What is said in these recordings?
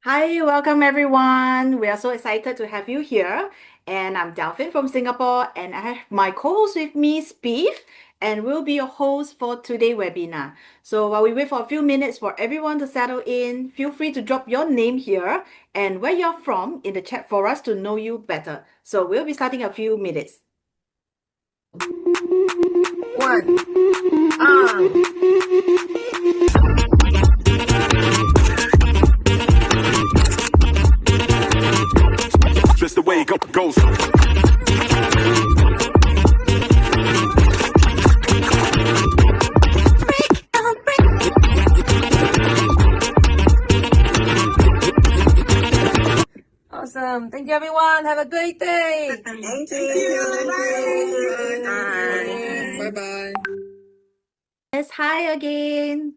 Hi, welcome everyone. We are so excited to have you here. And I'm Delphine from Singapore, and I have my co-host with me, Spieth, and we'll be your host for today's webinar. So while we wait for a few minutes for everyone to settle in, feel free to drop your name here and where you're from in the chat for us to know you better. So we'll be starting a few minutes. One. On. Just the way it goes. Awesome. Thank you, everyone. Have a great day. Thank you. Bye. Bye-bye. Yes, hi again.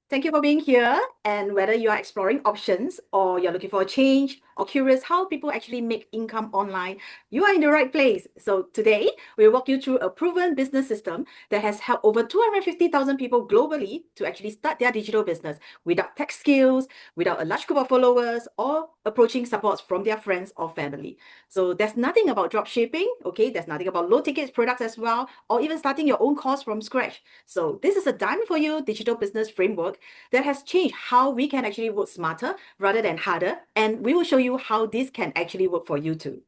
Thank you for being here. And whether you are exploring options or you're looking for a change or curious how people actually make income online, you are in the right place. So today, we'll walk you through a proven business system that has helped over 250,000 people globally to actually start their digital business without tech skills, without a large group of followers, or approaching supports from their friends or family. So there's nothing about drop shipping, okay? There's nothing about low ticket products as well, or even starting your own course from scratch. So this is a done for you digital business framework that has changed how we can actually work smarter rather than harder. And we will show you how this can actually work for you too.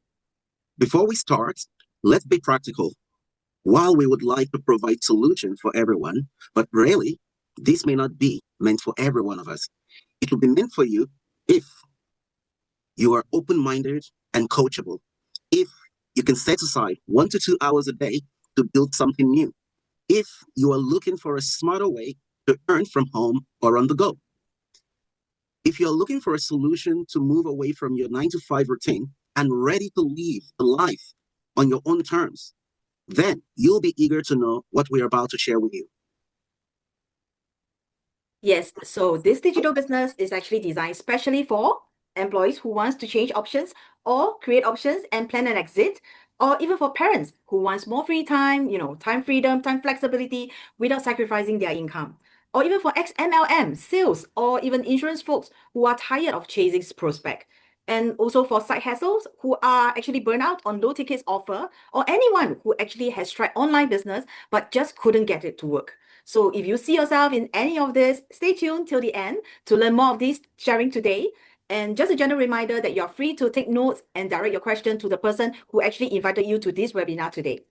Before we start, let's be practical. While we would like to provide solutions for everyone, but really, this may not be meant for every one of us. It will be meant for you if you are open-minded and coachable, if you can set aside 1 to 2 hours a day to build something new, if you are looking for a smarter way to earn from home or on the go. If you're looking for a solution to move away from your 9 to 5 routine and ready to live a life on your own terms, then you'll be eager to know what we're about to share with you. Yes, so this digital business is actually designed specially for employees who wants to change options or create options and plan an exit, or even for parents who wants more free time, time freedom, time flexibility without sacrificing their income. Or even for ex-MLM, sales, or even insurance folks who are tired of chasing prospect. And also for side hustles who are actually burnt out on low tickets offer, or anyone who actually has tried online business but just couldn't get it to work. So if you see yourself in any of this, stay tuned till the end to learn more of this sharing today. And just a general reminder that you're free to take notes and direct your question to the person who actually invited you to this webinar today.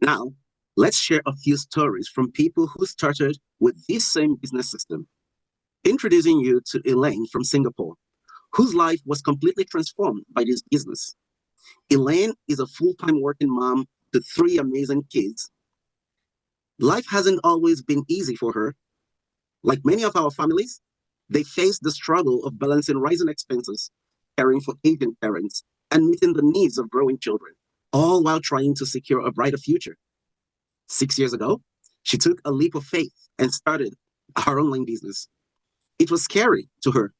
Now, let's share a few stories from people who started with this same business system. Introducing you to Elaine from Singapore, whose life was completely transformed by this business. Elaine is a full-time working mom to 3 amazing kids. Life hasn't always been easy for her. Like many of our families, they face the struggle of balancing rising expenses, caring for aging parents, and meeting the needs of growing children, all while trying to secure a brighter future. 6 years ago, she took a leap of faith and started her online business. It was scary to her,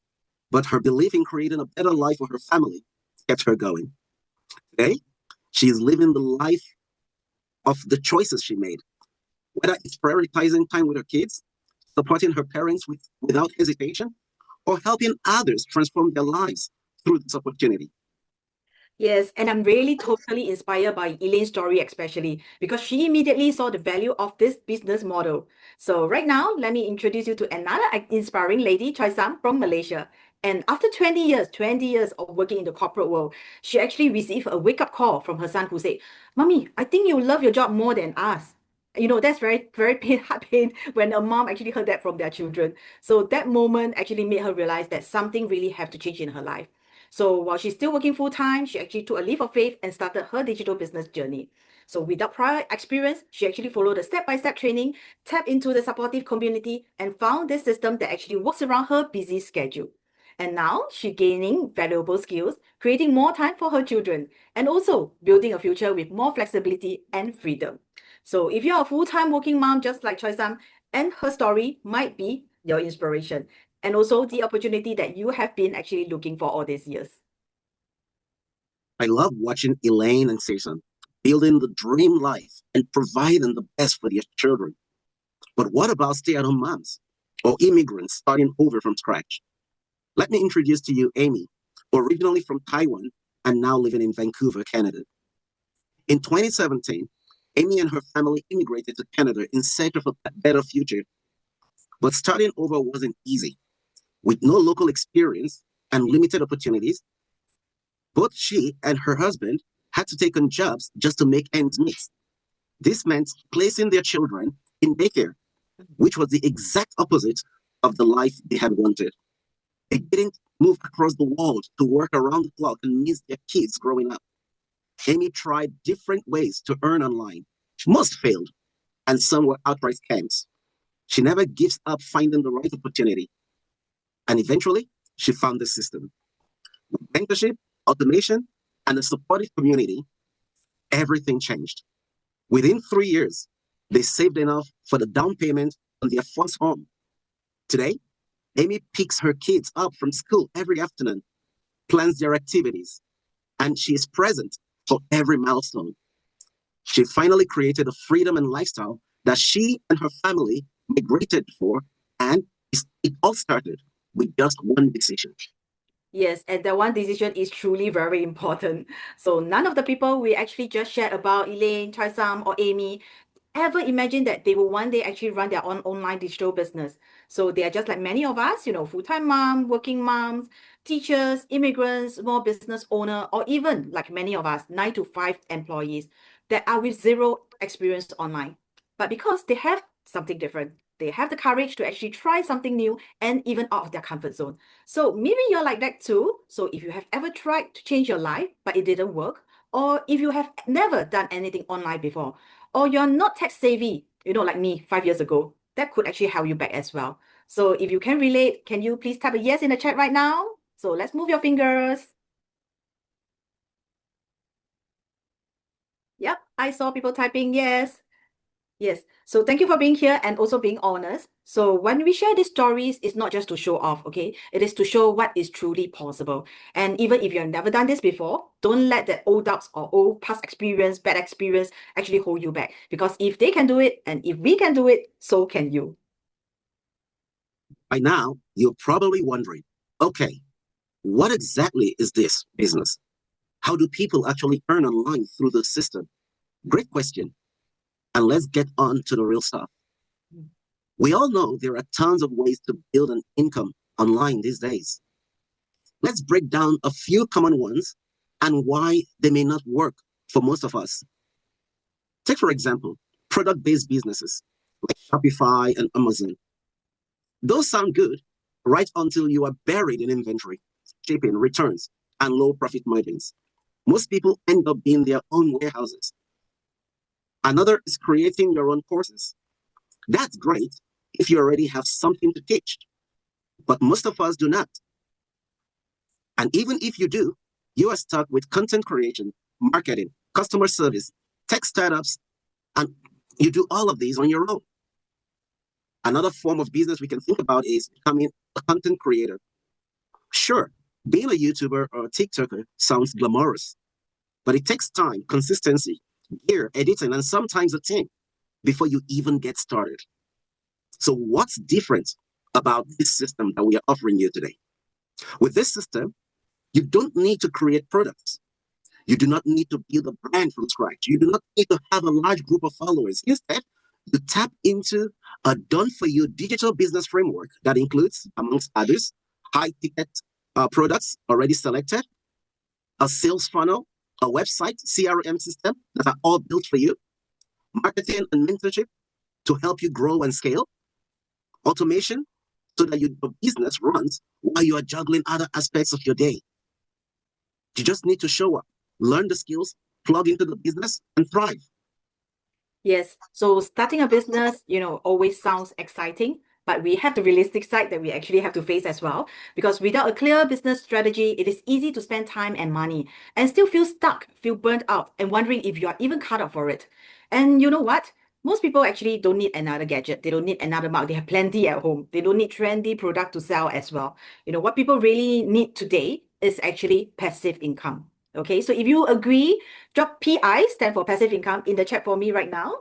but her belief in creating a better life for her family kept her going. Today, she is living the life of the choices she made, whether it's prioritizing time with her kids, supporting her parents without hesitation, or helping others transform their lives through this opportunity. Yes, and I'm really totally inspired by Elaine's story, especially because she immediately saw the value of this business model. So right now, let me introduce you to another inspiring lady, Choi Sam from Malaysia. And after 20 years of working in the corporate world, she actually received a wake-up call from her son who said, "Mommy, I think you love your job more than us." That's very, very heart pain when a mom actually heard that from their children. So that moment actually made her realize that something really have to change in her life. So while she's still working full time, she actually took a leap of faith and started her digital business journey. So without prior experience, she actually followed the step-by-step training, tapped into the supportive community, and found this system that actually works around her busy schedule. And now she's gaining valuable skills, creating more time for her children, and also building a future with more flexibility and freedom. So if you're a full-time working mom just like Choi Sam, and her story might be your inspiration, and also the opportunity that you have been actually looking for all these years. I love watching Elaine and Jason building the dream life and providing the best for their children. But what about stay-at-home moms or immigrants starting over from scratch? Let me introduce to you Amy, originally from Taiwan and now living in Vancouver, Canada. In 2017, Amy and her family immigrated to Canada in search of a better future. But starting over wasn't easy. With no local experience and limited opportunities, both she and her husband had to take on jobs just to make ends meet. This meant placing their children in daycare, which was the exact opposite of the life they had wanted. They didn't move across the world to work around the clock and miss their kids growing up. Amy tried different ways to earn online. Most failed, and some were outright scams. She never gives up finding the right opportunity. And eventually, she found the system. With mentorship, automation, and a supportive community, everything changed. Within 3 years, they saved enough for the down payment on their first home. Today, Amy picks her kids up from school every afternoon, plans their activities, and she is present for every milestone. She finally created a freedom and lifestyle that she and her family migrated for, and it all started with just one decision. Yes, and that one decision is truly very important. So none of the people we actually just shared about, Elaine, Chaisam, or Amy, ever imagine that they will one day actually run their own online digital business. So they are just like many of us, full-time mom, working moms, teachers, immigrants, small business owner, or even like many of us, 9 to 5 employees that are with zero experience online. But because they have something different, they have the courage to actually try something new and even out of their comfort zone. So maybe you're like that too. So if you have ever tried to change your life, but it didn't work, or if you have never done anything online before, or you're not tech savvy, like me 5 years ago, that could actually help you back as well. So if you can relate, can you please type a yes in the chat right now? So let's move your fingers. Yep, I saw people typing yes. Yes, so thank you for being here and also being honest. So when we share these stories, it's not just to show off, okay? It is to show what is truly possible. And even if you've never done this before, don't let that old doubts or old past experience, bad experience actually hold you back. Because if they can do it and if we can do it, so can you. By now, you're probably wondering, okay, what exactly is this business? How do people actually earn online through the system? Great question. And let's get on to the real stuff. We all know there are tons of ways to build an income online these days. Let's break down a few common ones and why they may not work for most of us. Take, for example, product-based businesses like Shopify and Amazon. Those sound good right until you are buried in inventory, shipping, returns, and low profit margins. Most people end up being their own warehouses. Another is creating your own courses. That's great if you already have something to teach, but most of us do not. And even if you do, you are stuck with content creation, marketing, customer service, tech startups, and you do all of these on your own. Another form of business we can think about is becoming a content creator. Sure, being a YouTuber or a TikToker sounds glamorous, but it takes time, consistency, gear, editing, and sometimes a team before you even get started. So what's different about this system that we are offering you today? With this system, you don't need to create products. You do not need to build a brand from scratch. You do not need to have a large group of followers. Instead, you tap into a done-for-you digital business framework that includes, amongst others, high-ticket products already selected, a sales funnel, a website, CRM system that are all built for you, marketing and mentorship to help you grow and scale, automation so that your business runs while you are juggling other aspects of your day. You just need to show up, learn the skills, plug into the business, and thrive. Yes, so starting a business, always sounds exciting, but we have the realistic side that we actually have to face as well. Because without a clear business strategy, it is easy to spend time and money and still feel stuck, feel burnt out, and wondering if you are even cut out for it. And you know what? Most people actually don't need another gadget. They don't need another mug. They have plenty at home. They don't need trendy product to sell as well. What people really need today is actually passive income. Okay, so if you agree, drop PI, stand for passive income, in the chat for me right now.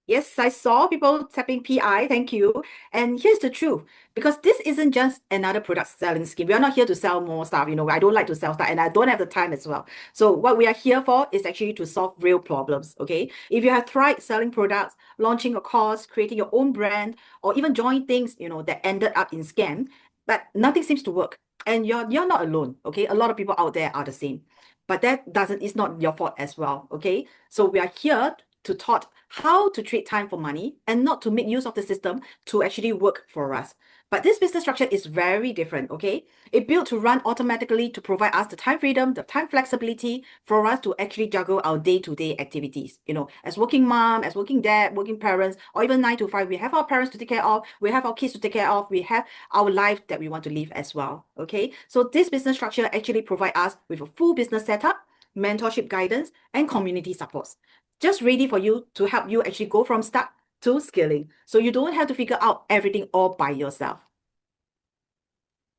Yes, I saw people tapping PI, thank you. And here's the truth, because this isn't just another product selling scheme. We are not here to sell more stuff, I don't like to sell stuff and I don't have the time as well. So what we are here for is actually to solve real problems, okay? If you have tried selling products, launching a course, creating your own brand, or even joining things, that ended up in scam, but nothing seems to work. And you're not alone, okay? A lot of people out there are the same. But it's not your fault as well, okay? So we are here to taught how to trade time for money and not to make use of the system to actually work for us. But this business structure is very different, okay? It built to run automatically to provide us the time freedom, the time flexibility for us to actually juggle our day-to-day activities. As working mom, as working dad, working parents, or even 9 to 5, we have our parents to take care of, we have our kids to take care of, we have our life that we want to live as well, okay? So this business structure actually provide us with a full business setup, mentorship guidance, and community supports, just ready for you to help you actually go from start to scaling. So you don't have to figure out everything all by yourself.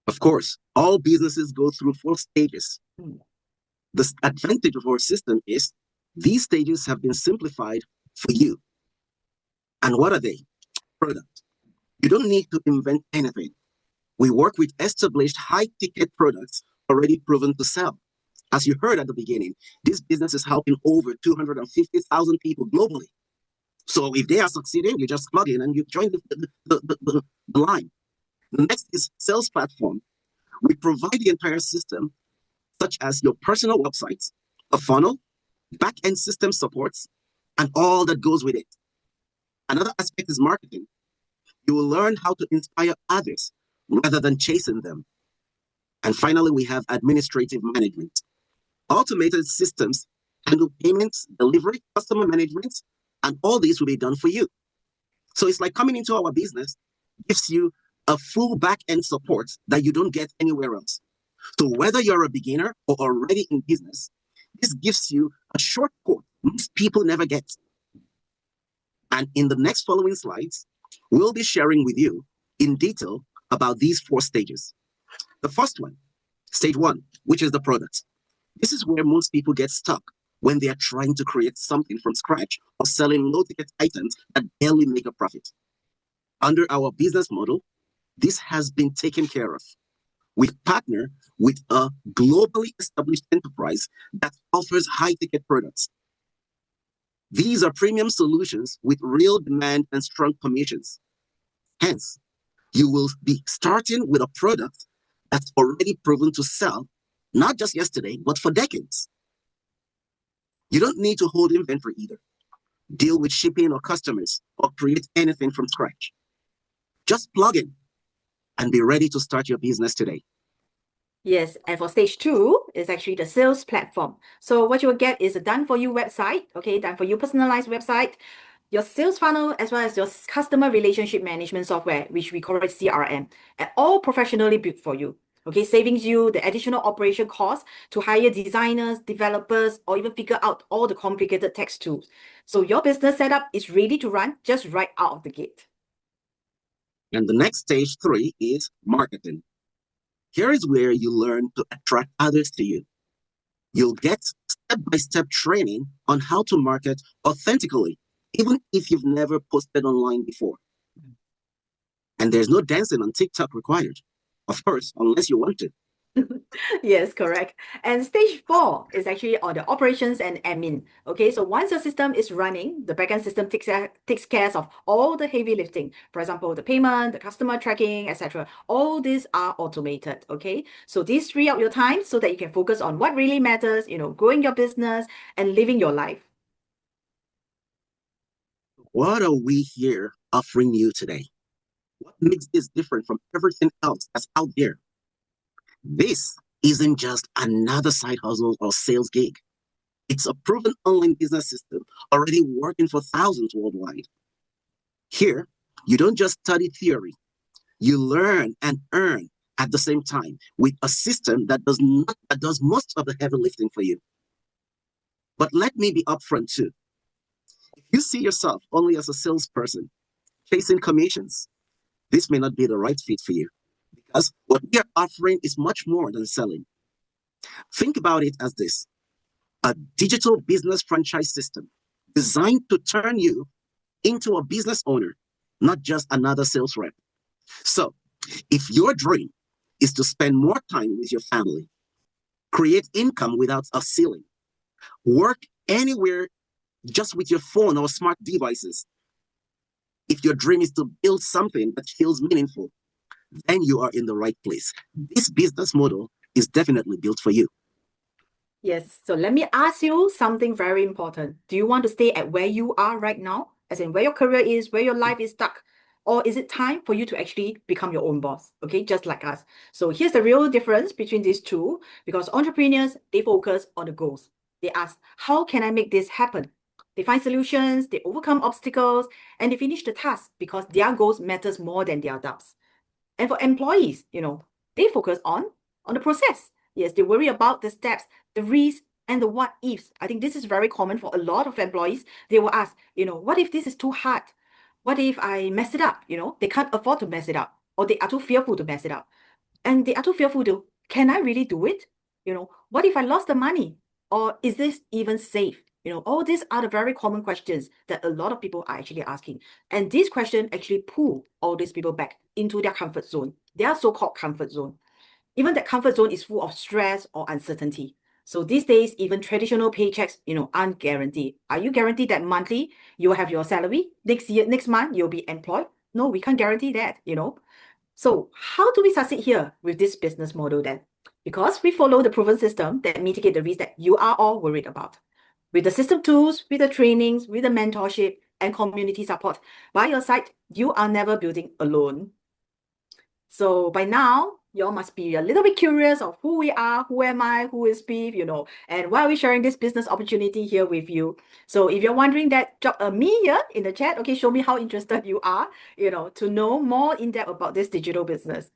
Of course, all businesses go through 4 stages. Hmm. The advantage of our system is these stages have been simplified for you. And what are they? Product. You don't need to invent anything. We work with established high-ticket products already proven to sell. As you heard at the beginning, this business is helping over 250,000 people globally. So if they are succeeding, you just plug in and you join the line. The next is sales platform. We provide the entire system, such as your personal websites, a funnel, back-end system supports, and all that goes with it. Another aspect is marketing. You will learn how to inspire others rather than chasing them. And finally, we have administrative management. Automated systems handle payments, delivery, customer management, and all this will be done for you. So it's like coming into our business gives you a full back-end support that you don't get anywhere else. So whether you're a beginner or already in business, this gives you a shortcut most people never get. And in the next following slides, we'll be sharing with you in detail about these 4 stages. The first one, stage 1, which is the product. This is where most people get stuck when they are trying to create something from scratch or selling low-ticket items that barely make a profit. Under our business model, this has been taken care of. We partner with a globally established enterprise that offers high-ticket products. These are premium solutions with real demand and strong commissions. Hence, you will be starting with a product that's already proven to sell, not just yesterday, but for decades. You don't need to hold inventory either, deal with shipping or customers, or create anything from scratch. Just plug in and be ready to start your business today. Yes, and for stage 2 is actually the sales platform. So what you will get is a done-for-you website, okay, done-for-you personalized website, your sales funnel, as well as your customer relationship management software, which we call it CRM, and all professionally built for you. Okay, saving you the additional operation costs to hire designers, developers, or even figure out all the complicated text tools. So your business setup is ready to run just right out of the gate. And the next stage 3 is marketing. Here is where you learn to attract others to you. You'll get step-by-step training on how to market authentically, even if you've never posted online before. And there's no dancing on TikTok required, of course, unless you want to. Yes, correct. And stage 4 is actually on the operations and admin. Okay, so once your system is running, the backend system takes care of all the heavy lifting. For example, the payment, the customer tracking, etc. All these are automated. Okay, so these free up your time so that you can focus on what really matters, growing your business and living your life. What are we here offering you today? What makes this different from everything else that's out there? This isn't just another side hustle or sales gig. It's a proven online business system already working for thousands worldwide. Here, you don't just study theory. You learn and earn at the same time with a system that does most of the heavy lifting for you. But let me be upfront too. If you see yourself only as a salesperson chasing commissions, this may not be the right fit for you, because what we are offering is much more than selling. Think about it as this: a digital business franchise system designed to turn you into a business owner, not just another sales rep. So, if your dream is to spend more time with your family, create income without a ceiling, work anywhere just with your phone or smart devices, if your dream is to build something that feels meaningful, then you are in the right place. This business model is definitely built for you. Yes, so let me ask you something very important. Do you want to stay at where you are right now, as in where your career is, where your life is stuck? Or is it time for you to actually become your own boss? Okay, just like us. So here's the real difference between these two, because entrepreneurs, they focus on the goals. They ask, how can I make this happen? They find solutions, they overcome obstacles, and they finish the task because their goals matters more than their doubts. And for employees, they focus on the process. Yes, they worry about the steps, the risks, and the what ifs. I think this is very common for a lot of employees. They will ask, what if this is too hard? What if I mess it up? They can't afford to mess it up, or they are too fearful to mess it up. And they are too fearful to, can I really do it? What if I lost the money? Or is this even safe? All these are the very common questions that a lot of people are actually asking. And these questions actually pull all these people back into their comfort zone, their so-called comfort zone. Even that comfort zone is full of stress or uncertainty. So these days, even traditional paychecks, aren't guaranteed. Are you guaranteed that monthly you will have your salary? Next month, you'll be employed? No, we can't guarantee that, So how do we succeed here with this business model then? Because we follow the proven system that mitigate the risk that you are all worried about. With the system tools, with the trainings, with the mentorship and community support by your side, you are never building alone. So by now, you all must be a little bit curious of who we are, who am I, who is Beef, and why are we sharing this business opportunity here with you. So if you're wondering that, drop a me here in the chat, okay, show me how interested you are, to know more in depth about this digital business.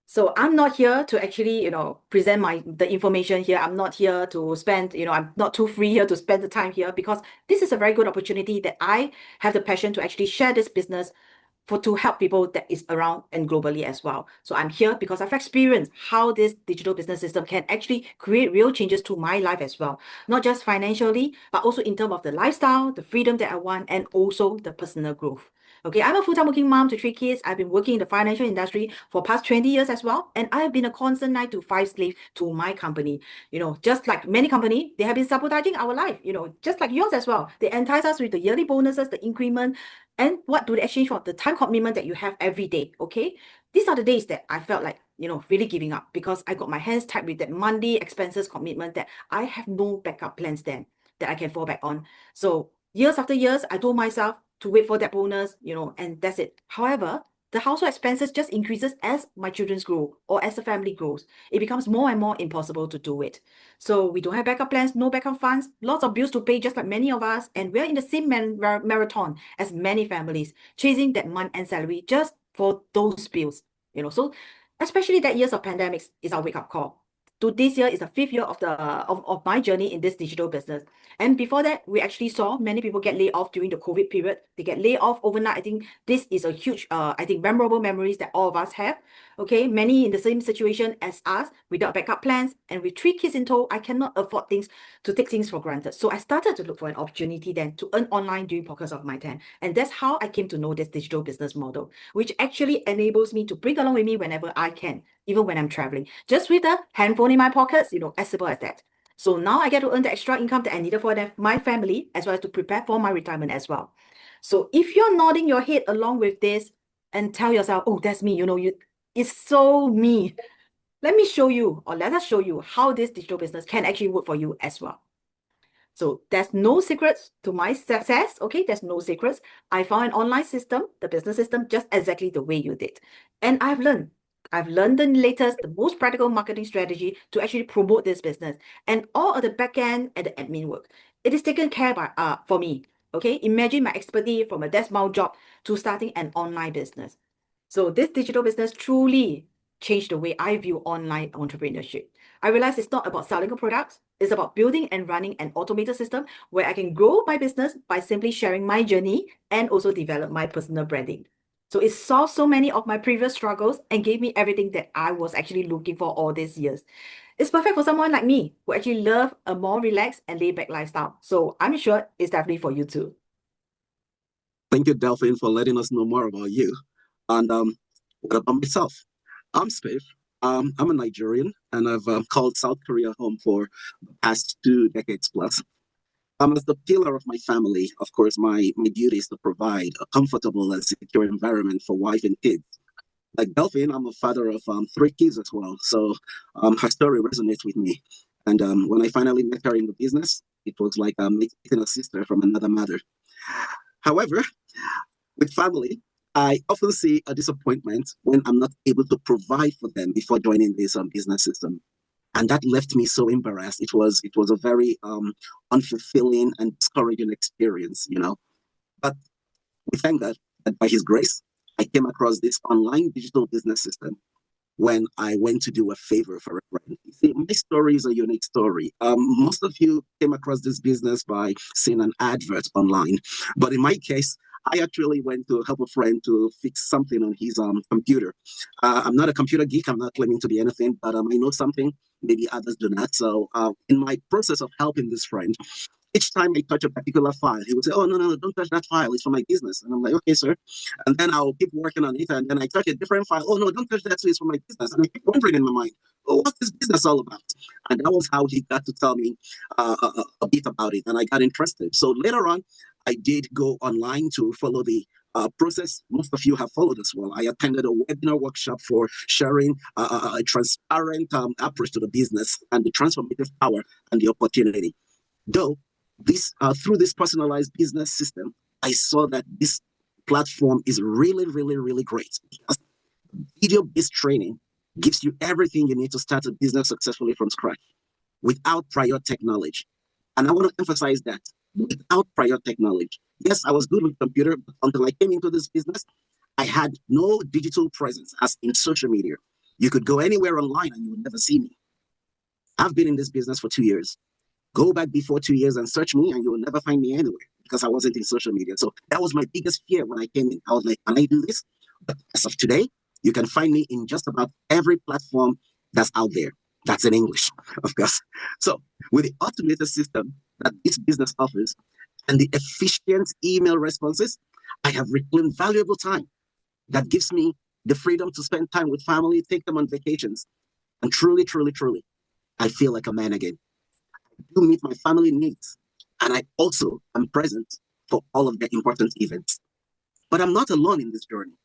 So I'm not here to actually, present the information here. I'm not here to spend, I'm not too free here to spend the time here, because this is a very good opportunity that I have the passion to actually share this business to help people that is around and globally as well. So I'm here because I've experienced how this digital business system can actually create real changes to my life as well. Not just financially, but also in terms of the lifestyle, the freedom that I want, and also the personal growth. Okay, I'm a full-time working mom to 3 kids. I've been working in the financial industry for past 20 years as well. And I have been a constant 9-to-5 slave to my company. Just like many companies, they have been sabotaging our life, just like yours as well. They entice us with the yearly bonuses, the increment, and what do they exchange for? The time commitment that you have every day, okay? These are the days that I felt like, really giving up, because I got my hands tied with that monthly expenses commitment that I have no backup plans then that I can fall back on. So years after years, I told myself to wait for that bonus, and that's it. However, the household expenses just increases as my children grow or as the family grows. It becomes more and more impossible to do it. So we don't have backup plans, no backup funds, lots of bills to pay, just like many of us. And we're in the same marathon as many families, chasing that month-end salary just for those bills. So especially that years of pandemics is our wake-up call. To this year is the 5th year of my journey in this digital business. And before that, we actually saw many people get laid off during the COVID period. They get laid off overnight. I think this is a huge, memorable memories that all of us have. Okay, many in the same situation as us, without backup plans, and with 3 kids in tow, I cannot afford to take things for granted. So I started to look for an opportunity then to earn online during pockets of my time. And that's how I came to know this digital business model, which actually enables me to bring along with me whenever I can, even when I'm traveling, just with a handphone in my pockets, as simple as that. So now I get to earn the extra income that I needed for my family, as well as to prepare for my retirement as well. So if you're nodding your head along with this and tell yourself, oh, that's me, it's so me. Let me show you, or let us show you how this digital business can actually work for you as well. So there's no secrets to my success, okay? There's no secrets. I found an online system, the business system, just exactly the way you did. And I've learned the latest, the most practical marketing strategy to actually promote this business, and all of the back end and the admin work. It is taken care by for me, okay? Imagine my expertise from a desk bound job to starting an online business. So this digital business truly changed the way I view online entrepreneurship. I realized it's not about selling a product. It's about building and running an automated system where I can grow my business by simply sharing my journey and also develop my personal branding. So it solved so many of my previous struggles and gave me everything that I was actually looking for all these years. It's perfect for someone like me who actually love a more relaxed and laid-back lifestyle. So I'm sure it's definitely for you too. Thank you, Delphine, for letting us know more about you. And what about myself? I'm Spiff. I'm a Nigerian, and I've called South Korea home for the past 2 decades plus. As the pillar of my family, of course, my duty is to provide a comfortable and secure environment for wife and kids. Like Delphine, I'm a father of 3 kids as well, so her story resonates with me. And when I finally met her in the business, it was like meeting a sister from another mother. However, with family, I often see a disappointment when I'm not able to provide for them before joining this business system, and that left me so embarrassed. It was a very unfulfilling and discouraging experience, you know. But we thank God that by His grace, I came across this online digital business system when I went to do a favor for a friend. You see, my story is a unique story. Most of you came across this business by seeing an advert online, but in my case, I actually went to help a friend to fix something on his computer. I'm not a computer geek. I'm not claiming to be anything, but I know something. Maybe others do not. So, in my process of helping this friend, each time I touch a particular file, he would say, "Oh, no, no, no, don't touch that file. It's for my business." And I'm like, "Okay, sir." And then I'll keep working on it. And then I touch a different file. "Oh, no, don't touch that. It's for my business." And I keep wondering in my mind, "Oh, what's this business all about?" And that was how he got to tell me a bit about it. And I got interested. So later on, I did go online to follow the process. Most of you have followed as well. I attended a webinar workshop for sharing a transparent approach to the business and the transformative power and the opportunity. Though this through this personalized business system, I saw that this platform is really, really, really great because video-based training gives you everything you need to start a business successfully from scratch without prior tech knowledge. And I want to emphasize that without prior tech knowledge. Yes, I was good with computer, but until I came into this business, I had no digital presence as in social media. You could go anywhere online and you would never see me. I've been in this business for 2 years. Go back before 2 years and search me, and you will never find me anywhere because I wasn't in social media. So that was my biggest fear when I came in. I was like, can I do this? But as of today, you can find me in just about every platform that's out there. That's in English, of course. So with the automated system that this business offers and the efficient email responses, I have reclaimed valuable time that gives me the freedom to spend time with family, take them on vacations. And truly, truly, truly, I feel like a man again. To meet my family needs, and I also am present for all of the important events. But I'm not alone in this journey.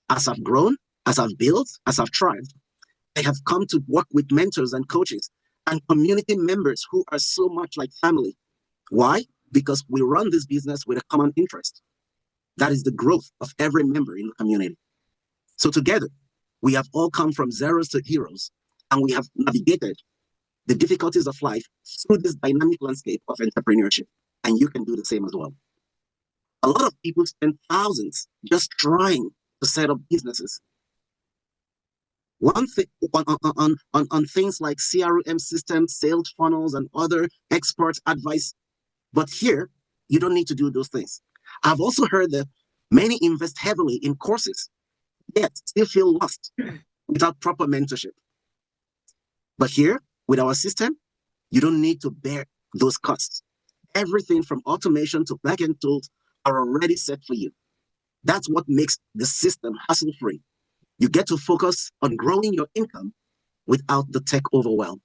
As I've grown, as I've built, as I've thrived, I have come to work with mentors and coaches and community members who are so much like family. Why? Because we run this business with a common interest. That is the growth of every member in the community. So together, we have all come from zeros to heroes, and we have navigated the difficulties of life through this dynamic landscape of entrepreneurship. And you can do the same as well. A lot of people spend thousands just trying to set up businesses. One thing on things like CRM systems, sales funnels, and other expert advice. But here, you don't need to do those things. I've also heard that many invest heavily in courses, yet still feel lost without proper mentorship. But here, with our system, you don't need to bear those costs. Everything from automation to backend tools are already set for you. That's what makes the system hassle-free. You get to focus on growing your income without the tech overwhelm.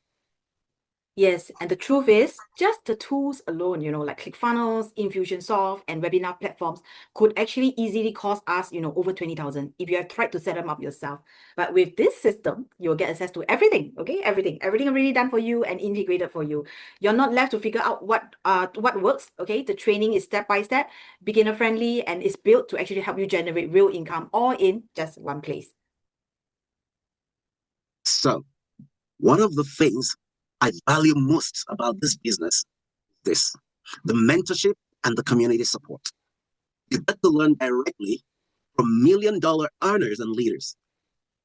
Yes, and the truth is, just the tools alone, like ClickFunnels, Infusionsoft, and webinar platforms could actually easily cost us, over 20,000 if you have tried to set them up yourself. But with this system, you'll get access to everything, okay? Everything already done for you and integrated for you. You're not left to figure out what works, okay? The training is step by step, beginner friendly, and is built to actually help you generate real income all in just one place. So, one of the things I value most about this business is the mentorship and the community support. You get to learn directly from million-dollar earners and leaders.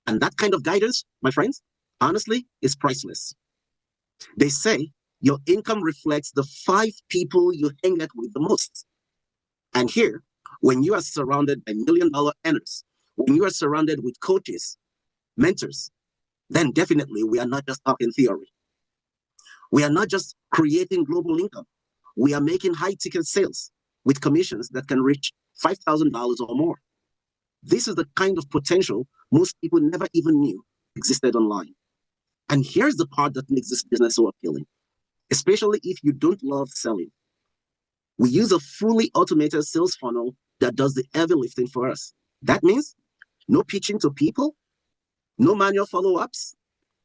And that kind of guidance, my friends, honestly, is priceless. They say your income reflects the 5 people you hang out with the most. And here, when you are surrounded by million-dollar earners, when you are surrounded with coaches, mentors, then definitely we are not just talking theory. We are not just creating global income. We are making high-ticket sales with commissions that can reach $5,000 or more. This is the kind of potential most people never even knew existed online. And here's the part that makes this business so appealing, especially if you don't love selling. We use a fully automated sales funnel that does the heavy lifting for us. That means no pitching to people, no manual follow-ups,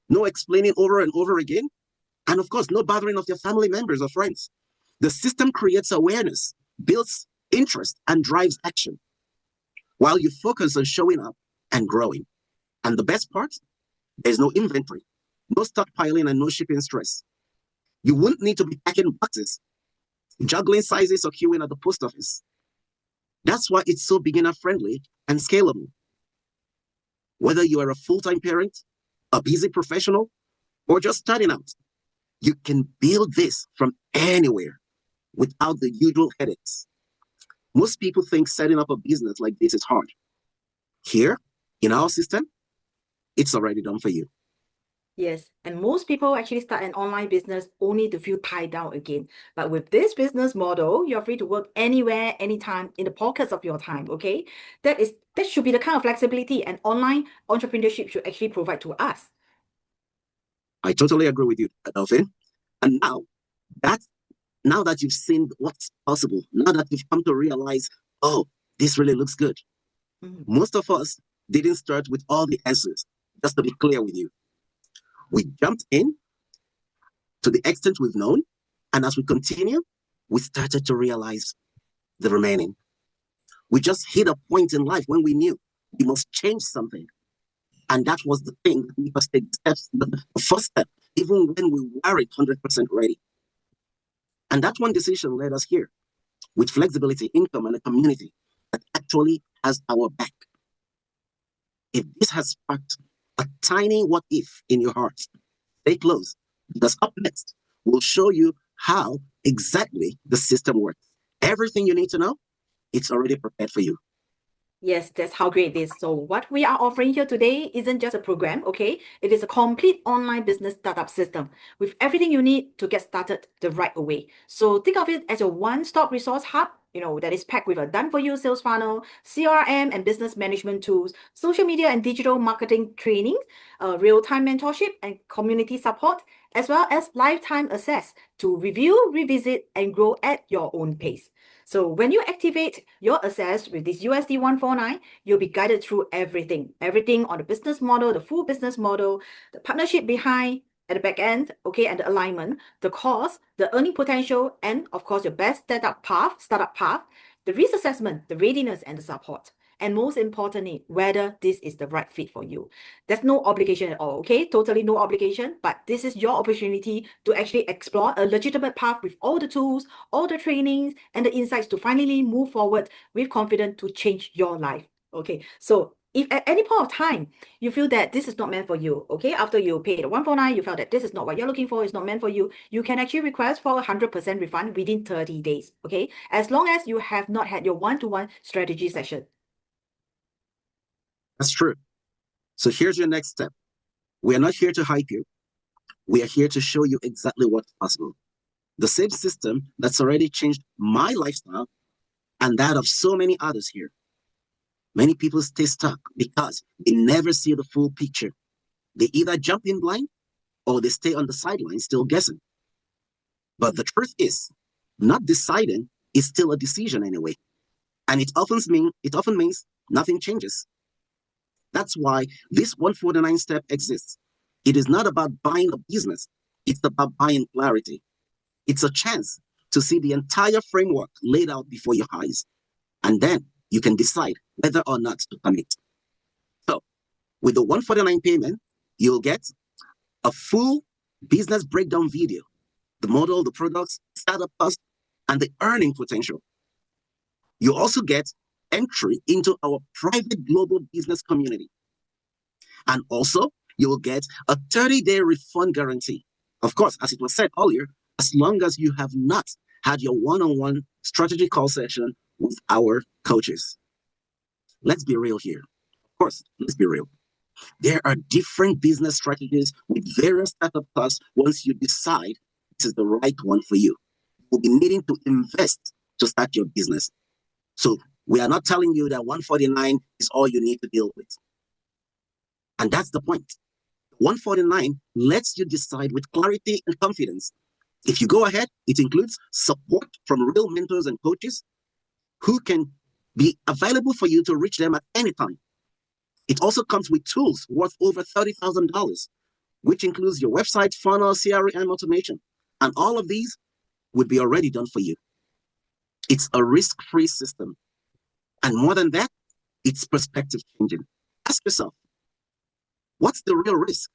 no explaining over and over again, and of course, no bothering of your family members or friends. The system creates awareness, builds interest, and drives action, while you focus on showing up and growing. And the best part, there's no inventory, no stockpiling, and no shipping stress. You won't need to be packing boxes, juggling sizes, or queuing at the post office. That's why it's so beginner-friendly and scalable. Whether you are a full-time parent, a busy professional, or just starting out, you can build this from anywhere without the usual headaches. Most people think setting up a business like this is hard. Here, in our system, it's already done for you. Yes, and most people actually start an online business only to feel tied down again. But with this business model, you're free to work anywhere, anytime, in the pockets of your time, okay? That should be the kind of flexibility and online entrepreneurship should actually provide to us. I totally agree with you, Delphine. And now that you've seen what's possible, now that you've come to realize, oh, this really looks good. Most of us didn't start with all the answers, just to be clear with you. We jumped in to the extent we've known, and as we continue, we started to realize the remaining. We just hit a point in life when we knew we must change something. And that was the thing that made us take the first step, even when we weren't 100% ready. And that one decision led us here, with flexibility, income, and a community that actually has our back. If this has sparked a tiny what if in your heart, stay close, because up next, we'll show you how exactly the system works. Everything you need to know, it's already prepared for you. Yes, that's how great it is. So what we are offering here today isn't just a program, okay? It is a complete online business startup system with everything you need to get started the right way. So think of it as a one-stop resource hub, that is packed with a done-for-you sales funnel, CRM and business management tools, social media and digital marketing training, real-time mentorship and community support, as well as lifetime access to review, revisit, and grow at your own pace. So when you activate your access with this USD 149, you'll be guided through everything on the business model, the full business model, the partnership behind at the back end, okay, and the alignment, the cost, the earning potential, and of course your best startup path, the risk assessment, the readiness, and the support. And most importantly, whether this is the right fit for you. There's no obligation at all, okay? Totally no obligation, but this is your opportunity to actually explore a legitimate path with all the tools, all the trainings, and the insights to finally move forward with confidence to change your life, okay? So if at any point of time you feel that this is not meant for you, okay, after you pay the 149, you felt that this is not what you're looking for, it's not meant for you, you can actually request for a 100% refund within 30 days, okay? As long as you have not had your one-to-one strategy session. That's true. So here's your next step. We are not here to hype you. We are here to show you exactly what's possible. The same system that's already changed my lifestyle and that of so many others here. Many people stay stuck because they never see the full picture. They either jump in blind or they stay on the sidelines still guessing. But the truth is, not deciding is still a decision anyway. And it often means nothing changes. That's why this 149 step exists. It is not about buying a business. It's about buying clarity. It's a chance to see the entire framework laid out before your eyes. And then you can decide whether or not to commit. So with the 149 payment, you'll get a full business breakdown video, the model, the products, startup cost, and the earning potential. You also get entry into our private global business community. And also, you will get a 30-day refund guarantee. Of course, as it was said earlier, as long as you have not had your one-on-one strategy call session with our coaches. Let's be real here. Of course, let's be real. There are different business strategies with various startup costs once you decide this is the right one for you. You'll be needing to invest to start your business. So we are not telling you that 149 is all you need to deal with. And that's the point. 149 lets you decide with clarity and confidence. If you go ahead, it includes support from real mentors and coaches who can be available for you to reach them at any time. It also comes with tools worth over $30,000, which includes your website, funnel, CRM automation. And all of these would be already done for you. It's a risk-free system. And more than that, it's perspective changing. Ask yourself, what's the real risk?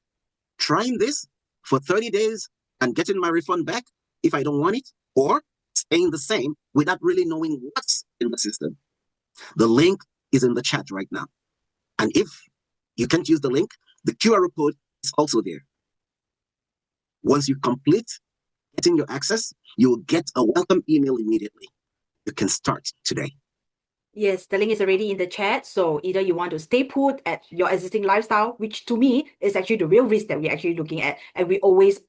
Trying this for 30 days and getting my refund back if I don't want it, or staying the same without really knowing what's in the system? The link is in the chat right now. And if you can't use the link, the QR code is also there. Once you complete getting your access, you will get a welcome email immediately. You can start today. Yes, the link is already in the chat. So either you want to stay put at your existing lifestyle, which to me is actually the real risk that we're actually looking at and we always,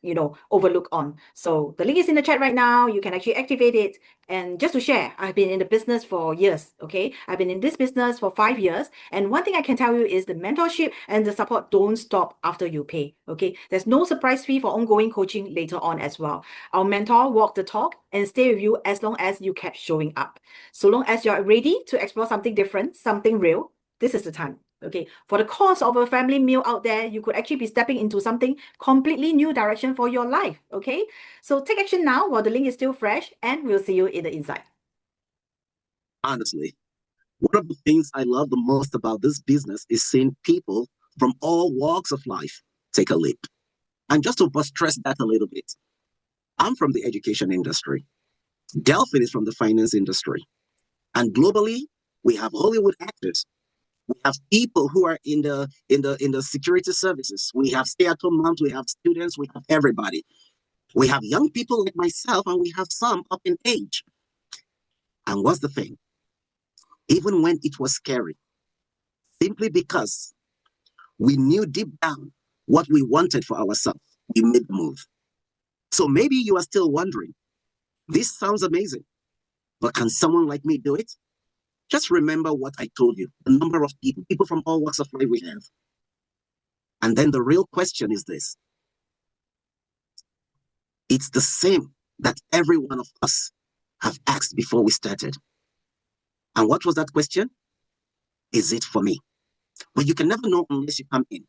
overlook on. So the link is in the chat right now. You can actually activate it. And just to share, I've been in the business for years, okay? I've been in this business for 5 years. And one thing I can tell you is the mentorship and the support don't stop after you pay, okay? There's no surprise fee for ongoing coaching later on as well. Our mentor walk the talk and stay with you as long as you kept showing up. So long as you're ready to explore something different, something real, this is the time. Okay, for the cost of a family meal out there, you could actually be stepping into something completely new direction for your life. Okay, so take action now while the link is still fresh, and we'll see you in the inside. Honestly, one of the things I love the most about this business is seeing people from all walks of life take a leap. And just to stress that a little bit, I'm from the education industry. Delphin is from the finance industry. And globally, we have Hollywood actors. We have people who are in the security services. We have stay-at-home moms. We have students. We have everybody. We have young people like myself, and we have some up in age. And what's the thing? Even when it was scary, simply because we knew deep down what we wanted for ourselves, we made the move. So maybe you are still wondering, this sounds amazing, but can someone like me do it? Just remember what I told you, the number of people from all walks of life we have. And then the real question is this. It's the same that every one of us have asked before we started. And what was that question? Is it for me? But you can never know unless you come in.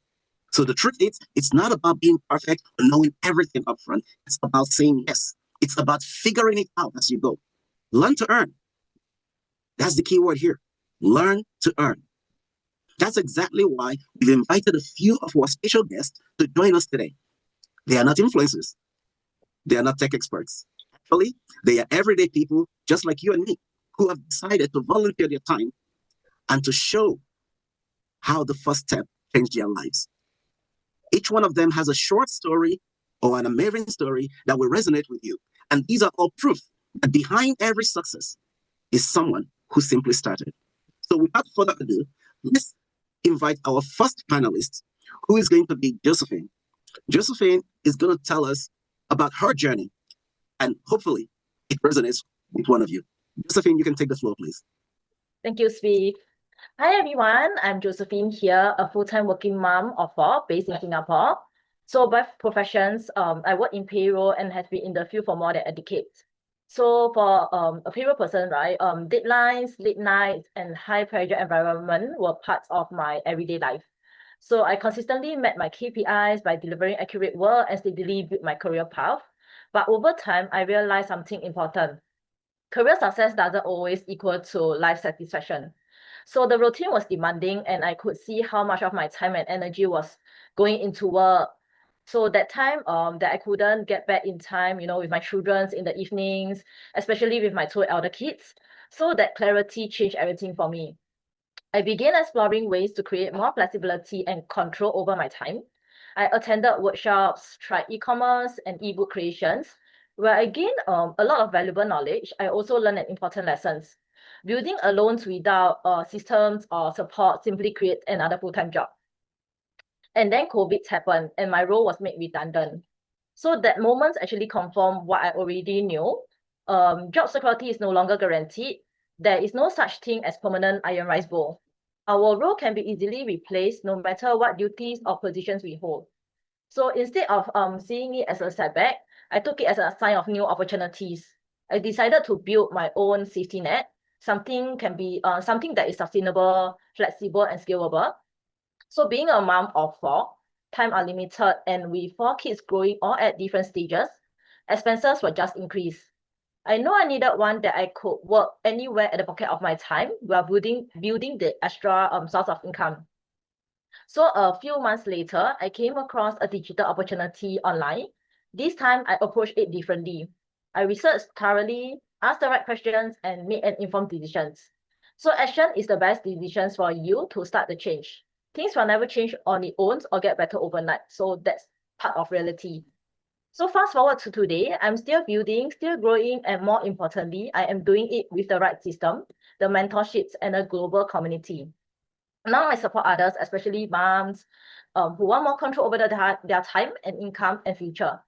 So the truth is, it's not about being perfect or knowing everything up front. It's about saying yes. It's about figuring it out as you go. Learn to earn. That's the key word here. Learn to earn. That's exactly why we've invited a few of our special guests to join us today. They are not influencers. They are not tech experts. Actually, they are everyday people just like you and me who have decided to volunteer their time and to show how the first step changed their lives. Each one of them has a short story or an amazing story that will resonate with you. And these are all proof that behind every success is someone who simply started. So without further ado, let's invite our first panelist, who is going to be Josephine. Josephine is going to tell us about her journey, and hopefully it resonates with one of you. Josephine, you can take the floor, please. Thank you, Steve. Hi, everyone. I'm Josephine here, a full-time working mom of 4 based in Singapore. So by professions, I work in payroll and have been in the field for more than a decade. So for a payroll person, right, deadlines, late nights, and high-pressure environment were parts of my everyday life. So I consistently met my KPIs by delivering accurate work and steadily built my career path. But over time, I realized something important. Career success doesn't always equal to life satisfaction. So the routine was demanding, and I could see how much of my time and energy was going into work. So that time that I couldn't get back in time, with my children in the evenings, especially with my 2 elder kids. So that clarity changed everything for me. I began exploring ways to create more flexibility and control over my time. I attended workshops, tried e-commerce and ebook creations, where I gained a lot of valuable knowledge. I also learned an important lessons. Building alone without systems or support simply creates another full-time job. And then COVID happened and my role was made redundant. So that moment actually confirmed what I already knew. Job security is no longer guaranteed. There is no such thing as permanent iron rice bowl. Our role can be easily replaced no matter what duties or positions we hold. So instead of seeing it as a setback, I took it as a sign of new opportunities. I decided to build my own safety net, something that is sustainable, flexible, and scalable. So being a mom of four, time are limited, and with 4 kids growing all at different stages, expenses will just increase. I know I needed one that I could work anywhere at the pocket of my time while building the extra source of income. So a few months later, I came across a digital opportunity online. This time, I approached it differently. I researched thoroughly, asked the right questions, and made an informed decisions. So action is the best decisions for you to start the change. Things will never change on its own or get better overnight. So that's part of reality. So fast forward to today, I'm still building, still growing, and more importantly, I am doing it with the right system, the mentorships, and a global community. Now I support others, especially moms, who want more control over their time and income and future.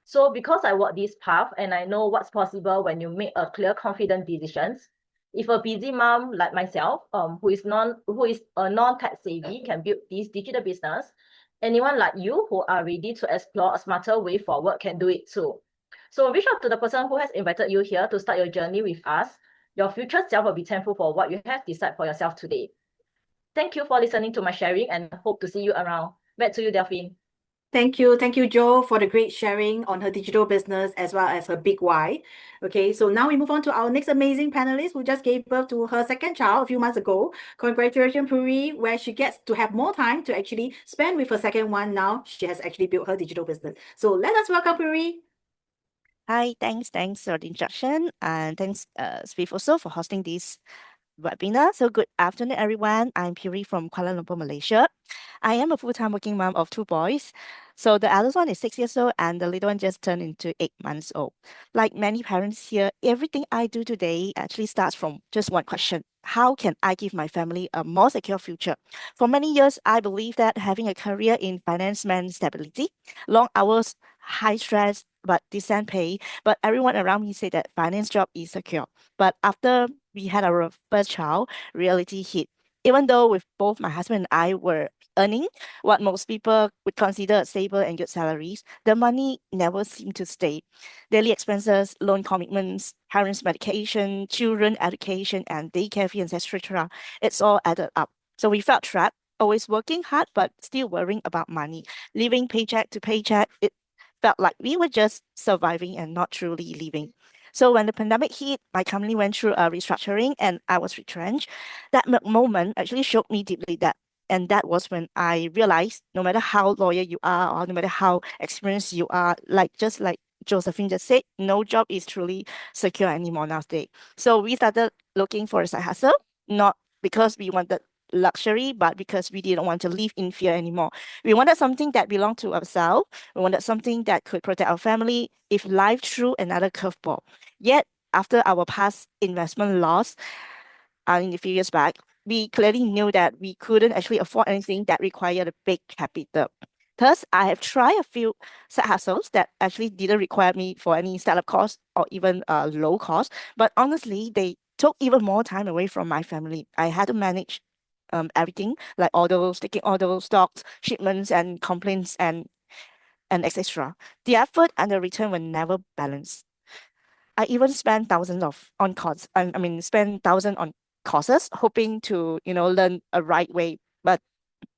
So because I walk this path and I know what's possible when you make a clear, confident decisions, if a busy mom like myself, who is a non-tech savvy can build this digital business, anyone like you who are ready to explore a smarter way forward can do it too. So reach out to the person who has invited you here to start your journey with us. Your future self will be thankful for what you have decided for yourself today. Thank you for listening to my sharing and hope to see you around. Back to you, Delphine. Thank you, Jo, for the great sharing on her digital business as well as her big why. Okay, so now we move on to our next amazing panelist who just gave birth to her second child a few months ago. Congratulations, Puri, where she gets to have more time to actually spend with her second one. Now she has actually built her digital business. So let us welcome Puri. Hi, thanks for the introduction, and thanks, Spiff also for hosting this webinar. So good afternoon, everyone. I'm Puri from Kuala Lumpur, Malaysia. I am a full-time working mom of 2 boys. So the eldest one is 6 years old and the little one just turned into 8 months old. Like many parents here, everything I do today actually starts from just one question. How can I give my family a more secure future? For many years, I believe that having a career in finance meant stability, long hours, high stress, but decent pay. But everyone around me said that finance job is secure. But after we had our first child, reality hit. Even though with both my husband and I were earning what most people would consider stable and good salaries, the money never seemed to stay. Daily expenses, loan commitments, parents' medication, children education, and daycare fees, etc. It's all added up. So we felt trapped, always working hard, but still worrying about money. Living paycheck to paycheck, it felt like we were just surviving and not truly living. So when the pandemic hit, my company went through a restructuring and I was retrenched. That moment actually shook me deeply and that was when I realized no matter how loyal you are or no matter how experienced you are, just like Josephine just said, no job is truly secure anymore nowadays. So we started looking for a side hustle, not because we wanted luxury, but because we didn't want to live in fear anymore. We wanted something that belonged to ourselves. We wanted something that could protect our family if life threw another curveball. Yet, after our past investment loss, in a few years back, we clearly knew that we couldn't actually afford anything that required a big capital. Thus, I have tried a few side hustles that actually didn't require me for any startup costs or even low cost. But honestly, they took even more time away from my family. I had to manage everything, like taking all those stocks, shipments, and complaints, and etc. The effort and the return were never balanced. I even spent thousands on courses. Spend thousands on courses, hoping to learn a right way. But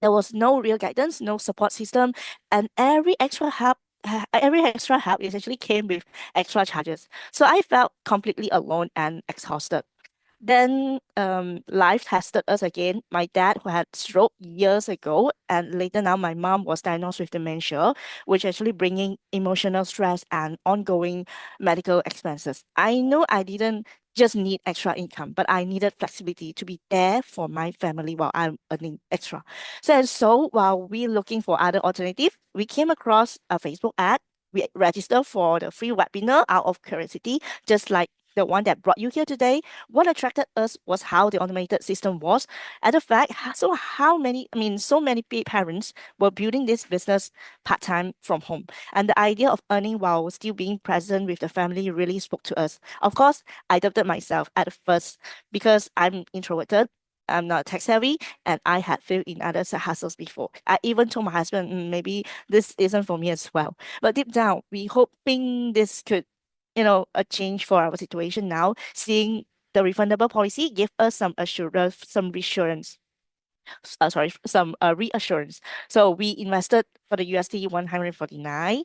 there was no real guidance, no support system, and every extra help is actually came with extra charges. So I felt completely alone and exhausted. Then life tested us again. My dad, who had stroke years ago, and later now my mom was diagnosed with dementia, which actually bringing emotional stress and ongoing medical expenses. I know I didn't just need extra income, but I needed flexibility to be there for my family while I'm earning extra. So while we're looking for other alternatives, we came across a Facebook ad. We registered for the free webinar out of curiosity, just like the one that brought you here today. What attracted us was how the automated system was, and the fact so many parents were building this business part-time from home. And the idea of earning while still being present with the family really spoke to us. Of course, I doubted myself at first because I'm introverted. I'm not tech savvy, and I had failed in other side hustles before. I even told my husband, maybe this isn't for me as well. But deep down, we hoping this could, a change for our situation now. Seeing the refundable policy gave us some assurance, some reassurance. Some reassurance. So we invested for the USD 149.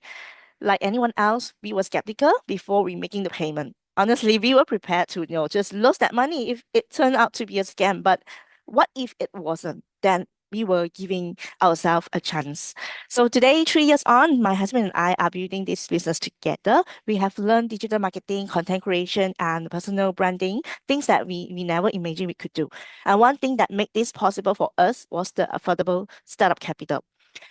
Like anyone else, we were skeptical before we making the payment. Honestly, we were prepared to, just lose that money if it turned out to be a scam. But what if it wasn't? Then we were giving ourselves a chance. So today, 3 years on, my husband and I are building this business together. We have learned digital marketing, content creation, and personal branding, things that we never imagined we could do. And one thing that made this possible for us was the affordable startup capital,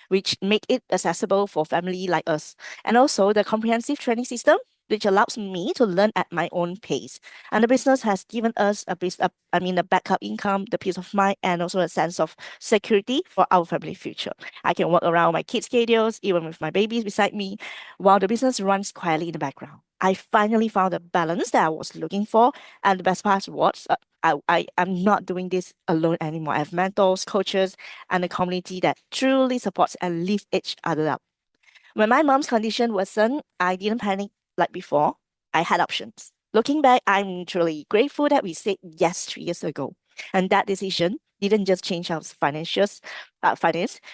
which make it accessible for family like us. And also the comprehensive training system, which allows me to learn at my own pace. And the business has given us a backup income, the peace of mind, and also a sense of security for our family future. I can walk around my kids' schedules, even with my babies beside me, while the business runs quietly in the background. I finally found the balance that I was looking for. And the best part was, I'm not doing this alone anymore. I have mentors, coaches, and a community that truly supports and lifts each other up. When my mom's condition worsened, I didn't panic like before. I had options. Looking back, I'm truly grateful that we said yes 3 years ago. And that decision didn't just change our finance,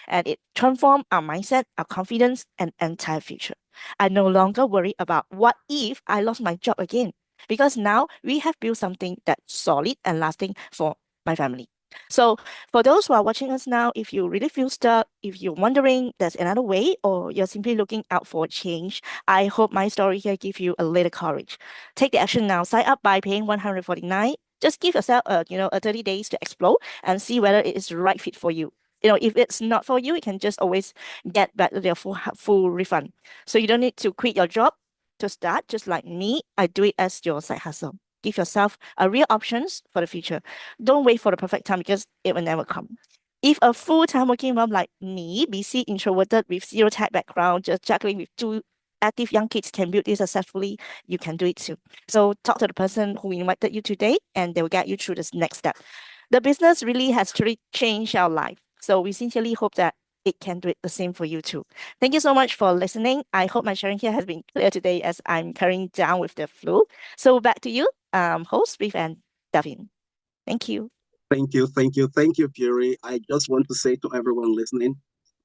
and it transformed our mindset, our confidence, and entire future. I no longer worry about what if I lost my job again, because now we have built something that's solid and lasting for my family. So for those who are watching us now, if you really feel stuck, if you're wondering there's another way, or you're simply looking out for a change, I hope my story here gives you a little courage. Take the action now. Sign up by paying 149. Just give yourself a 30 days to explore and see whether it is the right fit for you. If it's not for you, you can just always get back their full refund. So you don't need to quit your job to start. Just like me, I do it as your side hustle. Give yourself a real options for the future. Don't wait for the perfect time because it will never come. If a full-time working mom like me, busy, introverted, with zero tech background, just juggling with 2 active young kids can build this successfully, you can do it too. So talk to the person who invited you today, and they will guide you through this next step. The business really has truly changed our life. So we sincerely hope that it can do it the same for you too. Thank you so much for listening. I hope my sharing here has been clear today as I'm carrying down with the flu. So back to you, host Beef and Davin. Thank you. Thank you, Puri. I just want to say to everyone listening,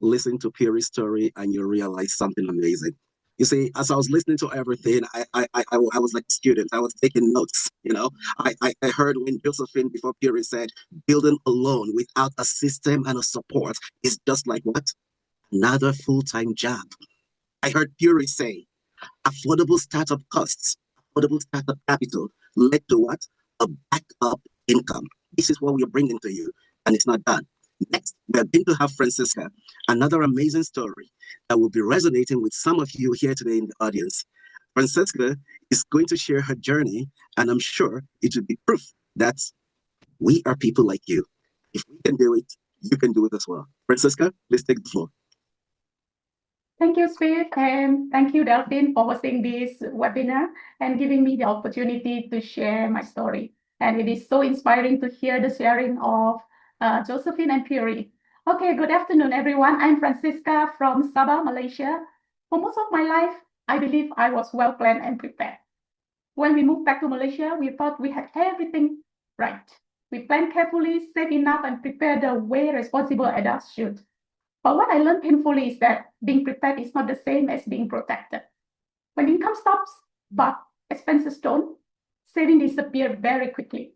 listen to Puri's story and you'll realize something amazing. You see, as I was listening to everything, I was like a student. I was taking notes, I heard when Josephine before Puri said, building alone without a system and a support is just like what? Another full-time job. I heard Puri say, affordable startup costs, affordable startup capital led to what? A backup income. This is what we are bringing to you, and it's not done. Next, we are going to have Francisca, another amazing story that will be resonating with some of you here today in the audience. Francisca is going to share her journey, and I'm sure it will be proof that we are people like you. If we can do it, you can do it as well. Francisca, please take the floor. Thank you, Steve, and thank you, Delphine, for hosting this webinar and giving me the opportunity to share my story. And it is so inspiring to hear the sharing of Josephine and Puri. Okay, good afternoon, everyone. I'm Francisca from Sabah, Malaysia. For most of my life, I believe I was well planned and prepared. When we moved back to Malaysia, we thought we had everything right. We planned carefully, saved enough, and prepared the way responsible adults should. But what I learned painfully is that being prepared is not the same as being protected. When income stops, but expenses don't, saving disappeared very quickly.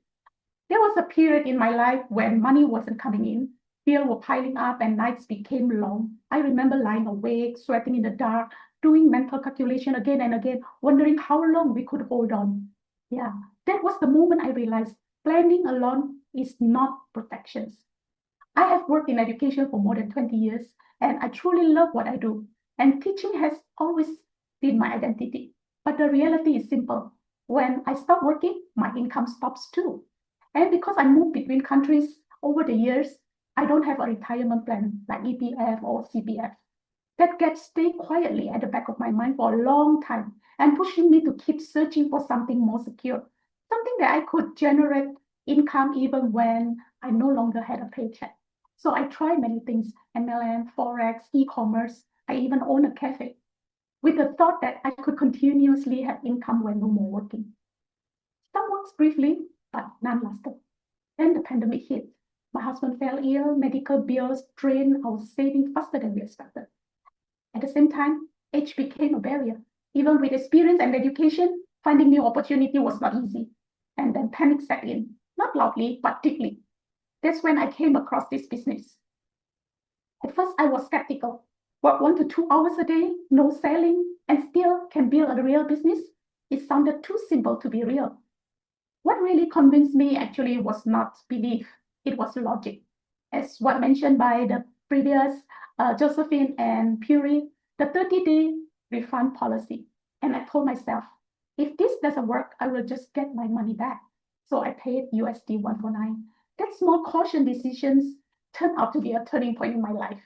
There was a period in my life when money wasn't coming in, bills were piling up, and nights became long. I remember lying awake, sweating in the dark, doing mental calculation again and again, wondering how long we could hold on. Yeah, that was the moment I realized planning alone is not protections. I have worked in education for more than 20 years, and I truly love what I do. And teaching has always been my identity. But the reality is simple. When I stop working, my income stops too. And because I moved between countries over the years, I don't have a retirement plan like EPF or CPF. That gets stay quietly at the back of my mind for a long time and pushing me to keep searching for something more secure, something that I could generate income even when I no longer had a paycheck. So I tried many things, MLM, Forex, e-commerce. I even own a cafe with the thought that I could continuously have income when no more working. Some works briefly, but none lasted. Then the pandemic hit. My husband fell ill, medical bills drained our savings faster than we expected. At the same time, age became a barrier. Even with experience and education, finding new opportunity was not easy. And then panic set in, not loudly, but deeply. That's when I came across this business. At first, I was skeptical. Work 1 to 2 hours a day, no selling, and still can build a real business? It sounded too simple to be real. What really convinced me actually was not belief, it was logic. As what mentioned by the previous Josephine and Puri, the 30-day refund policy. And I told myself, if this doesn't work, I will just get my money back. So I paid USD 149. That small caution decisions turned out to be a turning point in my life.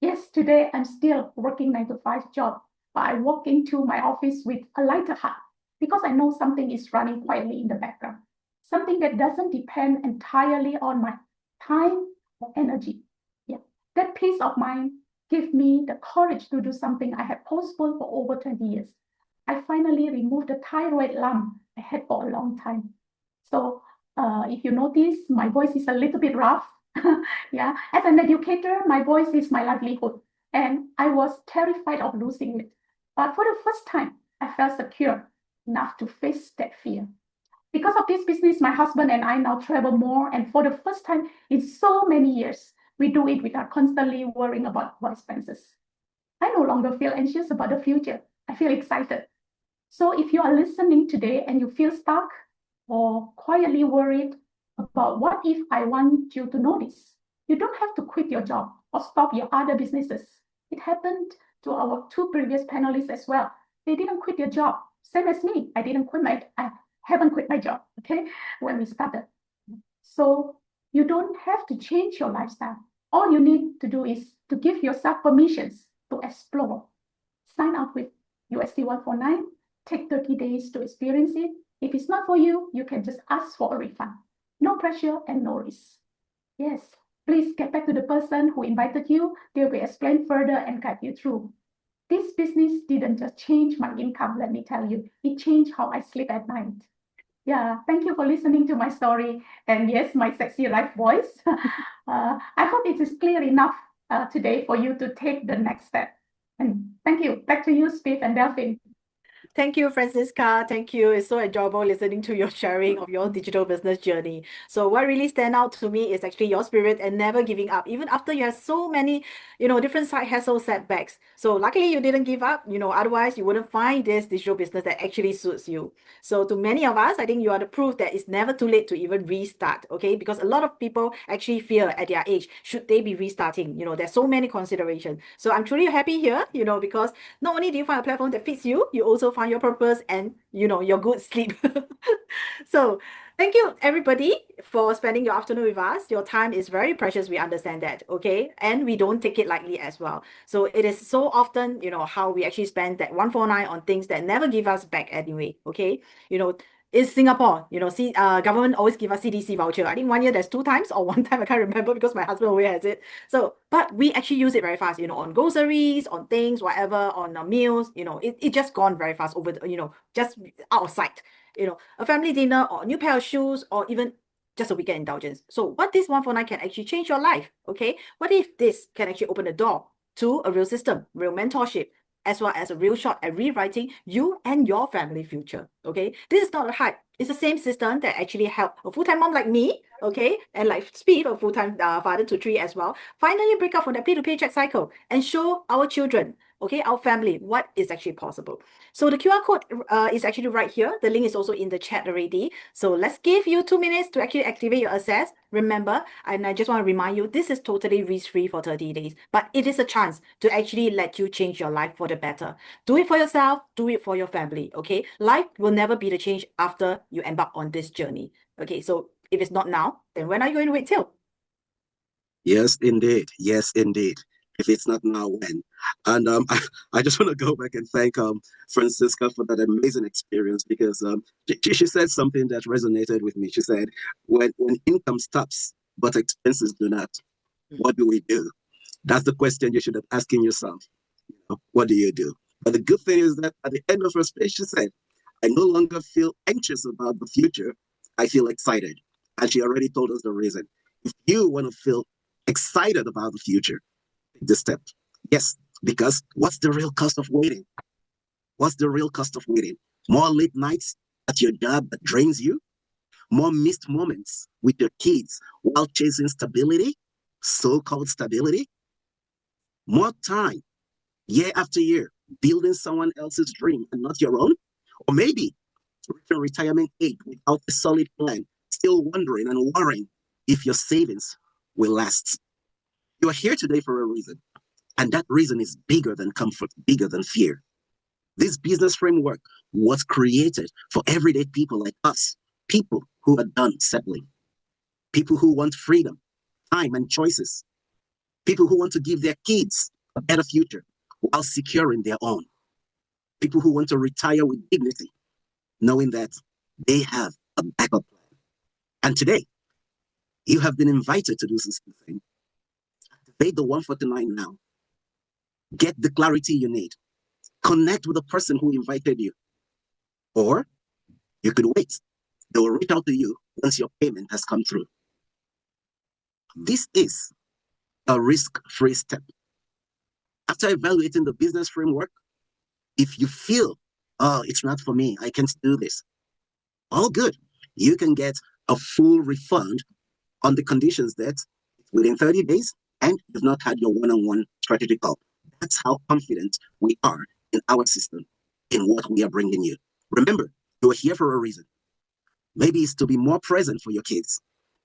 Yes, today I'm still working 9 to 5 job, but I walk into my office with a lighter heart because I know something is running quietly in the background, something that doesn't depend entirely on my time or energy. Yeah, that peace of mind gave me the courage to do something I had postponed for over 20 years. I finally removed the thyroid lump I had for a long time. So if you notice, my voice is a little bit rough. Yeah, as an educator, my voice is my livelihood, and I was terrified of losing it. But for the first time, I felt secure enough to face that fear. Because of this business, my husband and I now travel more, and for the first time in so many years, we do it without constantly worrying about our expenses. I no longer feel anxious about the future. I feel excited. So if you are listening today and you feel stuck or quietly worried about what if, I want you to know this. You don't have to quit your job or stop your other businesses. It happened to our 2 previous panelists as well. They didn't quit their job. Same as me. I haven't quit my job, okay, when we started. So you don't have to change your lifestyle. All you need to do is to give yourself permissions to explore. Sign up with USD 149, take 30 days to experience it. If it's not for you, you can just ask for a refund. No pressure and no risk. Yes, please get back to the person who invited you. They will explain further and guide you through. This business didn't just change my income, let me tell you. It changed how I sleep at night. Yeah, thank you for listening to my story. And yes, my sexy life voice. I hope it is clear enough today for you to take the next step. And thank you. Back to you, Steve and Delphine. Thank you, Francisca. Thank you. It's so enjoyable listening to your sharing of your digital business journey. So what really stand out to me is actually your spirit and never giving up, even after you have so many, different side hustle setbacks. So luckily you didn't give up, otherwise you wouldn't find this digital business that actually suits you. So to many of us, I think you are the proof that it's never too late to even restart, okay? Because a lot of people actually fear at their age, should they be restarting? There's so many considerations. So I'm truly happy here, because not only do you find a platform that fits you, you also find your purpose and your good sleep. So thank you everybody for spending your afternoon with us. Your time is very precious, we understand that, okay? And we don't take it lightly as well. So it is so often how we actually spend that 149 on things that never give us back anyway, okay? Is Singapore, government always give us CDC voucher. I think 1 year there's 2 times or 1 time, I can't remember because my husband always has it. So, but we actually use it very fast, on groceries, on things, whatever, on meals, it just gone very fast over the, just out of sight. A family dinner or a new pair of shoes or even just a weekend indulgence. So what this 149 can actually change your life, okay? What if this can actually open the door to a real system, real mentorship, as well as a real shot at rewriting you and your family future, okay? This is not a hype. It's the same system that actually helped a full-time mom like me, okay? And like Steve, a full-time father to 3 as well, finally break out from that pay-to-paycheck cycle and show our children okay, our family, what is actually possible. So the QR code is actually right here. The link is also in the chat already. So let's give you 2 minutes to actually activate your access. Remember, and I just want to remind you, this is totally risk-free for 30 days, but it is a chance to actually let you change your life for the better. Do it for yourself, do it for your family, okay? Life will never be the change after you embark on this journey. Okay, so if it's not now, then when are you going to wait till? Yes, indeed. Yes, indeed. If it's not now, when? And I just want to go back and thank Francisca for that amazing experience, because she said something that resonated with me. She said, when income stops but expenses do not, what do we do? That's the question you should be asking yourself. What do you do? But the good thing is that at the end of her speech, she said, I no longer feel anxious about the future. I feel excited. And she already told us the reason. If you want to feel excited about the future, take this step. Yes, because what's the real cost of waiting? What's the real cost of waiting? More late nights at your job that drains you? More missed moments with your kids while chasing stability, so-called stability? More time, year after year, building someone else's dream and not your own? Or maybe reaching retirement age without a solid plan, still wondering and worrying if your savings will last. You are here today for a reason, and that reason is bigger than comfort, bigger than fear. This business framework was created for everyday people like us, people who are done settling, people who want freedom, time, and choices, people who want to give their kids a better future while securing their own, people who want to retire with dignity, knowing that they have a backup plan. And today, you have been invited to do something. Activate the 149 now. Get the clarity you need. Connect with the person who invited you. Or you could wait. They will reach out to you once your payment has come through. This is a risk-free step. After evaluating the business framework, if you feel, oh, it's not for me, I can't do this, all good. You can get a full refund on the conditions that within 30 days and you've not had your one-on-one strategy call. That's how confident we are in our system, in what we are bringing you. Remember, you are here for a reason. Maybe it's to be more present for your kids.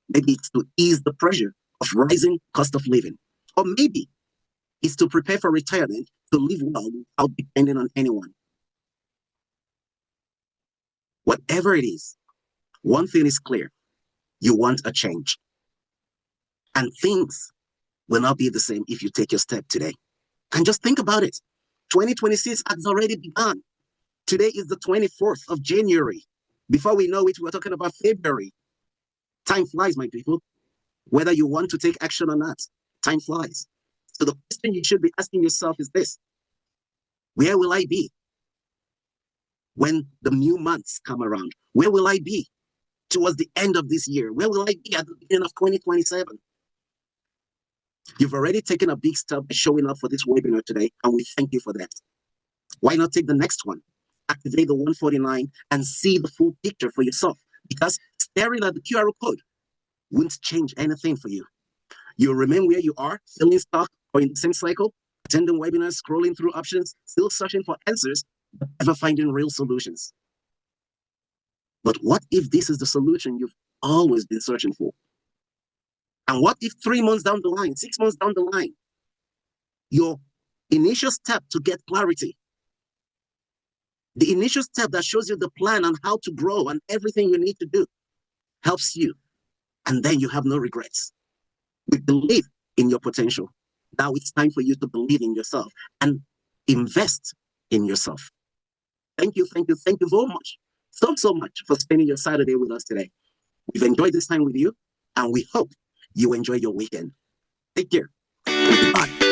Maybe it's to ease the pressure of rising cost of living. Or maybe it's to prepare for retirement, to live well without depending on anyone. Whatever it is, one thing is clear. You want a change. And things will not be the same if you take your step today. And just think about it. 2026 has already begun. Today is the 24th of January. Before we know it, we're talking about February. Time flies, my people. Whether you want to take action or not, time flies. So the question you should be asking yourself is this: where will I be when the new months come around? Where will I be towards the end of this year? Where will I be at the beginning of 2027? You've already taken a big step by showing up for this webinar today, and we thank you for that. Why not take the next one? Activate the 149 and see the full picture for yourself, because staring at the QR code won't change anything for you. You'll remain where you are, feeling stuck or in the same cycle, attending webinars, scrolling through options, still searching for answers, but never finding real solutions. But what if this is the solution you've always been searching for? And what if 3 months down the line, 6 months down the line, your initial step to get clarity, the initial step that shows you the plan on how to grow and everything you need to do, helps you, and then you have no regrets. We believe in your potential. Now it's time for you to believe in yourself and invest in yourself. Thank you, thank you, thank you so much, so much for spending your Saturday with us today. We've enjoyed this time with you, and we hope you enjoy your weekend. Take care. Bye.